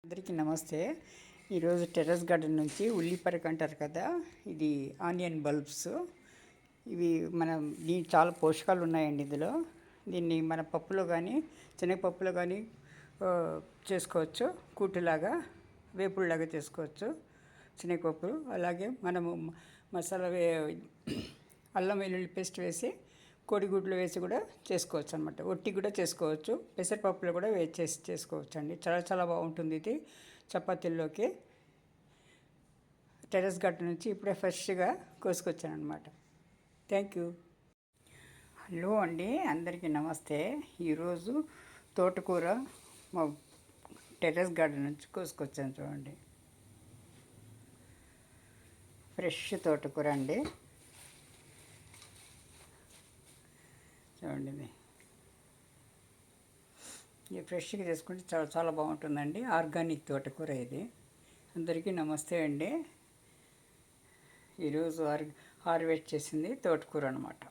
అందరికీ నమస్తే. ఈరోజు టెర్రస్ గార్డెన్ నుంచి ఉల్లిపరక అంటారు కదా, ఇది ఆనియన్ బల్బ్స్. ఇవి చాలా పోషకాలు ఉన్నాయండి ఇందులో. దీన్ని మన పప్పులో కానీ శనగపప్పులో కానీ చేసుకోవచ్చు. కూటులాగా వేపుడులాగా చేసుకోవచ్చు శనగపప్పు. అలాగే మనము మసాలా అల్లం వెల్లుల్లి పేస్ట్ వేసి కోడిగుడ్లు వేసి కూడా చేసుకోవచ్చు అనమాట. ఒట్టి కూడా చేసుకోవచ్చు. పెసరపప్పులో కూడా చేసుకోవచ్చు అండి. చాలా చాలా బాగుంటుంది ఇది చపాతీల్లోకి. టెర్రస్ గార్డెన్ నుంచి ఇప్పుడే ఫ్రెష్గా కోసుకొచ్చాను అనమాట. Thank you. హలో అండి, అందరికీ నమస్తే. ఈరోజు తోటకూర మా టెర్రస్ గార్డెన్ నుంచి కోసుకొచ్చాను. చూడండి, ఫ్రెష్ తోటకూర అండి. చూడండి, ఇది ఫ్రెష్గా చేసుకుంటే చాలా చాలా బాగుంటుందండి. ఆర్గానిక్ తోటకూర ఇది. అందరికీ నమస్తే అండి. ఈరోజు హార్వెస్ట్ చేసింది తోటకూర అనమాట.